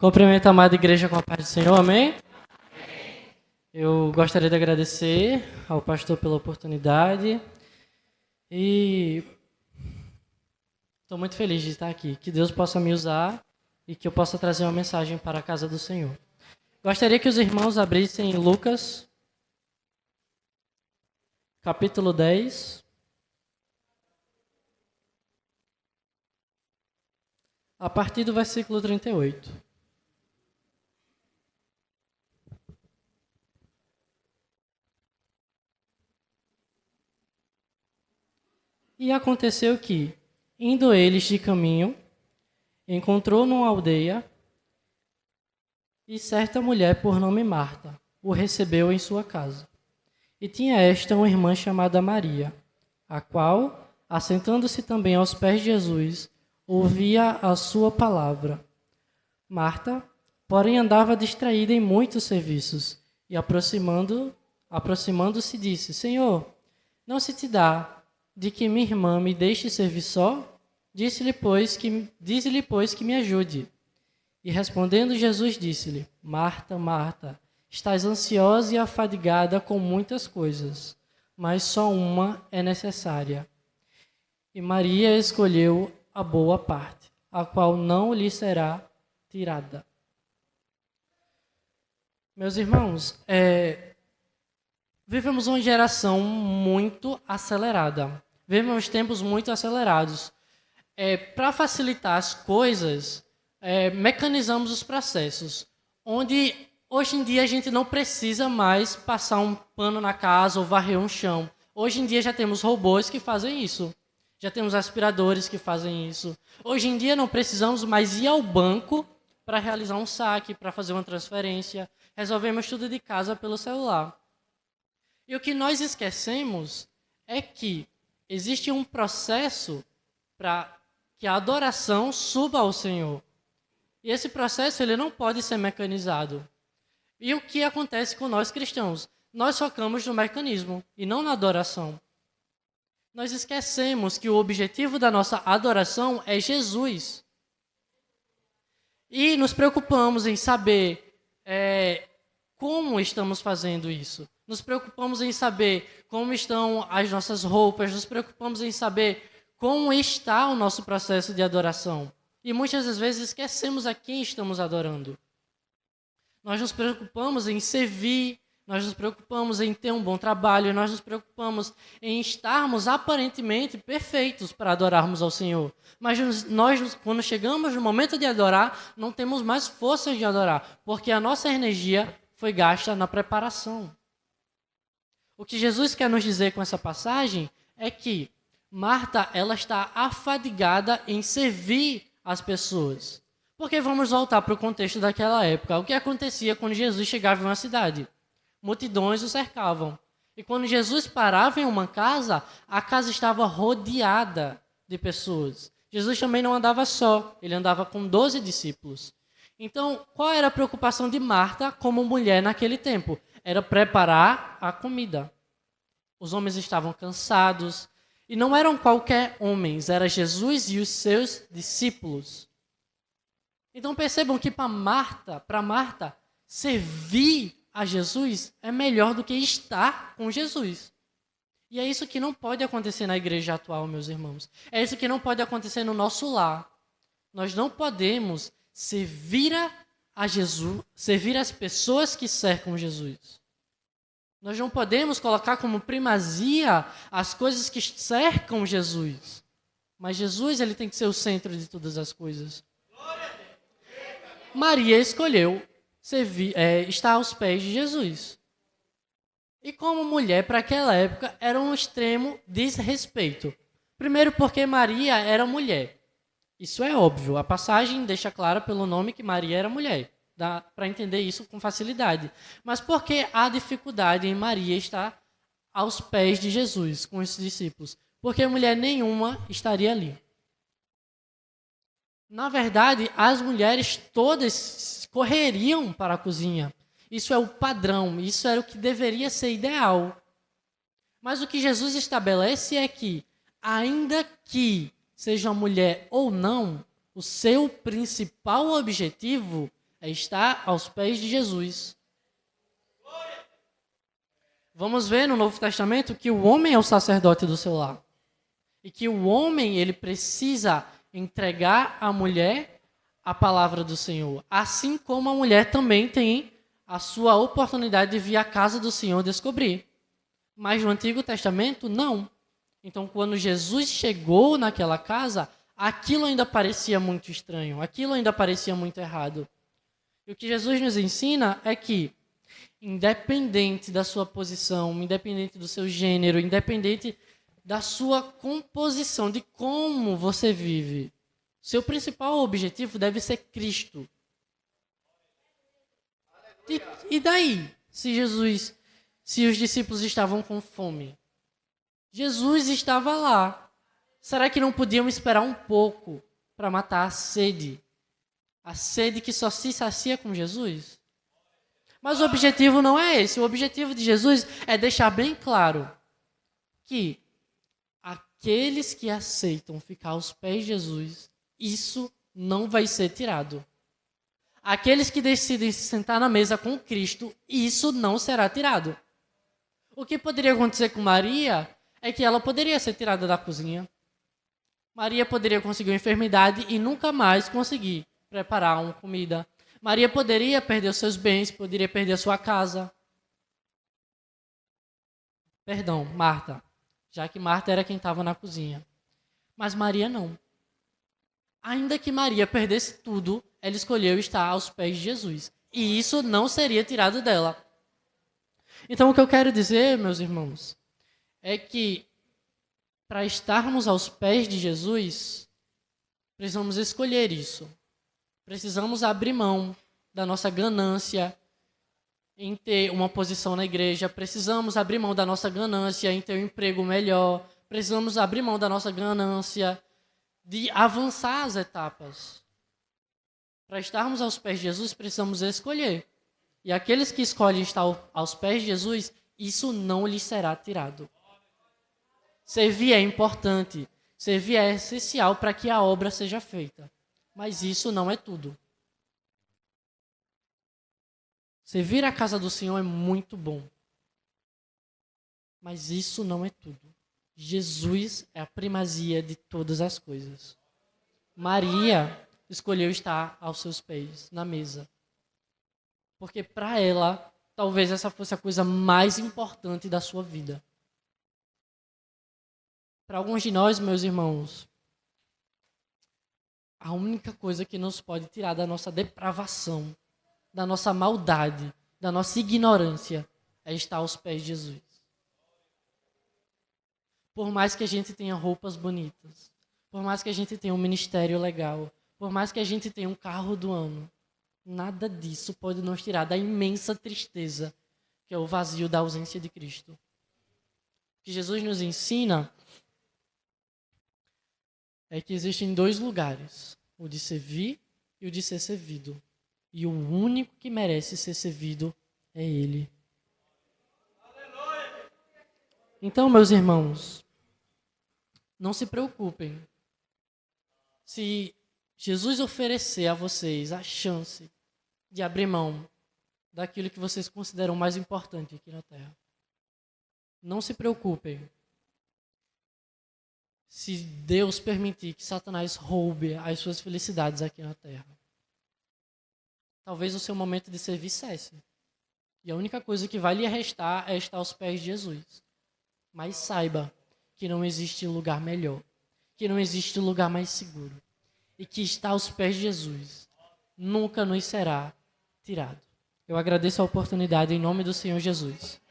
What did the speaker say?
Cumprimento a amada igreja com a paz do Senhor, amém? Eu gostaria de agradecer ao pastor pela oportunidade e estou muito feliz de estar aqui. Que Deus possa me usar e que eu possa trazer uma mensagem para a casa do Senhor. Gostaria que os irmãos abrissem Lucas, capítulo 10, a partir do versículo 38. E aconteceu que, indo eles de caminho, encontrou numa aldeia e certa mulher por nome Marta o recebeu em sua casa. E tinha esta uma irmã chamada Maria, a qual, assentando-se também aos pés de Jesus, ouvia a sua palavra. Marta, porém, andava distraída em muitos serviços e aproximando-se disse: Senhor, não se te dá de que minha irmã me deixe servir só? Dize-lhe, pois, que me ajude. E respondendo Jesus disse-lhe: Marta, Marta, estás ansiosa e afadigada com muitas coisas, mas só uma é necessária. E Maria escolheu a boa parte, a qual não lhe será tirada. Meus irmãos, vivemos uma geração muito acelerada. Vivemos tempos muito acelerados. Para facilitar as coisas, mecanizamos os processos, onde hoje em dia a gente não precisa mais passar um pano na casa ou varrer um chão. Hoje em dia já temos robôs que fazem isso. Já temos aspiradores que fazem isso. Hoje em dia não precisamos mais ir ao banco para realizar um saque, para fazer uma transferência. Resolvemos tudo de casa pelo celular. E o que nós esquecemos é que existe um processo para que a adoração suba ao Senhor. E esse processo ele não pode ser mecanizado. E o que acontece com nós cristãos? Nós focamos no mecanismo e não na adoração. Nós esquecemos que o objetivo da nossa adoração é Jesus. E nos preocupamos em saber como estamos fazendo isso. Nos preocupamos em saber como estão as nossas roupas, nos preocupamos em saber como está o nosso processo de adoração. E muitas das vezes esquecemos a quem estamos adorando. Nós nos preocupamos em servir, nós nos preocupamos em ter um bom trabalho, nós nos preocupamos em estarmos aparentemente perfeitos para adorarmos ao Senhor. Mas nós, quando chegamos no momento de adorar, não temos mais forças de adorar, porque a nossa energia foi gasta na preparação. O que Jesus quer nos dizer com essa passagem é que Marta, ela está afadigada em servir as pessoas. Porque vamos voltar para o contexto daquela época. O que acontecia quando Jesus chegava em uma cidade? Multidões o cercavam. E quando Jesus parava em uma casa, a casa estava rodeada de pessoas. Jesus também não andava só, ele andava com 12 discípulos. Então, qual era a preocupação de Marta como mulher naquele tempo? Era preparar a comida. Os homens estavam cansados. E não eram qualquer homens, era Jesus e os seus discípulos. Então percebam que para Marta, servir a Jesus é melhor do que estar com Jesus. E é isso que não pode acontecer na igreja atual, meus irmãos. É isso que não pode acontecer no nosso lar. Nós não podemos servir a Jesus, servir as pessoas que cercam Jesus. Nós não podemos colocar como primazia as coisas que cercam Jesus. Mas Jesus ele tem que ser o centro de todas as coisas. Maria escolheu estar aos pés de Jesus. E como mulher, para aquela época, era um extremo desrespeito. Primeiro porque Maria era mulher. Isso é óbvio. A passagem deixa clara pelo nome que Maria era mulher. Dá para entender isso com facilidade. Mas por que há dificuldade em Maria estar aos pés de Jesus com os discípulos? Porque mulher nenhuma estaria ali. Na verdade, as mulheres todas correriam para a cozinha. Isso é o padrão, isso era o que deveria ser ideal. Mas o que Jesus estabelece é que, ainda que seja mulher ou não, o seu principal objetivo é estar aos pés de Jesus. Vamos ver no Novo Testamento que o homem é o sacerdote do seu lar. E que o homem, ele precisa entregar à mulher a palavra do Senhor. Assim como a mulher também tem a sua oportunidade de vir à casa do Senhor descobrir. Mas no Antigo Testamento, não. Então, quando Jesus chegou naquela casa, aquilo ainda parecia muito estranho, aquilo ainda parecia muito errado. E o que Jesus nos ensina é que, independente da sua posição, independente do seu gênero, independente da sua composição, de como você vive, seu principal objetivo deve ser Cristo. E daí, se os discípulos estavam com fome? Jesus estava lá. Será que não podiam esperar um pouco para matar a sede? A sede que só se sacia com Jesus? Mas o objetivo não é esse. O objetivo de Jesus é deixar bem claro que aqueles que aceitam ficar aos pés de Jesus, isso não vai ser tirado. Aqueles que decidem se sentar na mesa com Cristo, isso não será tirado. O que poderia acontecer com Maria é que ela poderia ser tirada da cozinha. Maria poderia conseguir uma enfermidade e nunca mais conseguir preparar uma comida. Maria poderia perder os seus bens, poderia perder a sua casa. Perdão, Marta. Já que Marta era quem estava na cozinha. Mas Maria não. Ainda que Maria perdesse tudo, ela escolheu estar aos pés de Jesus. E isso não seria tirado dela. Então, o que eu quero dizer, meus irmãos, é que para estarmos aos pés de Jesus, precisamos escolher isso. Precisamos abrir mão da nossa ganância em ter uma posição na igreja. Precisamos abrir mão da nossa ganância em ter um emprego melhor. Precisamos abrir mão da nossa ganância de avançar as etapas. Para estarmos aos pés de Jesus, precisamos escolher. E aqueles que escolhem estar aos pés de Jesus, isso não lhes será tirado. Servir é importante. Servir é essencial para que a obra seja feita. Mas isso não é tudo. Servir a casa do Senhor é muito bom. Mas isso não é tudo. Jesus é a primazia de todas as coisas. Maria escolheu estar aos seus pés, na mesa. Porque para ela, talvez essa fosse a coisa mais importante da sua vida. Para alguns de nós, meus irmãos, a única coisa que nos pode tirar da nossa depravação, da nossa maldade, da nossa ignorância, é estar aos pés de Jesus. Por mais que a gente tenha roupas bonitas, por mais que a gente tenha um ministério legal, por mais que a gente tenha um carro do ano, nada disso pode nos tirar da imensa tristeza que é o vazio da ausência de Cristo. O que Jesus nos ensina é que existem dois lugares, o de servir e o de ser servido. E o único que merece ser servido é Ele. Então, meus irmãos, não se preocupem. Se Jesus oferecer a vocês a chance de abrir mão daquilo que vocês consideram mais importante aqui na Terra, não se preocupem. Se Deus permitir que Satanás roube as suas felicidades aqui na Terra, talvez o seu momento de servir cesse. E a única coisa que vai lhe restar é estar aos pés de Jesus. Mas saiba que não existe lugar melhor, que não existe lugar mais seguro. E que estar aos pés de Jesus nunca nos será tirado. Eu agradeço a oportunidade em nome do Senhor Jesus.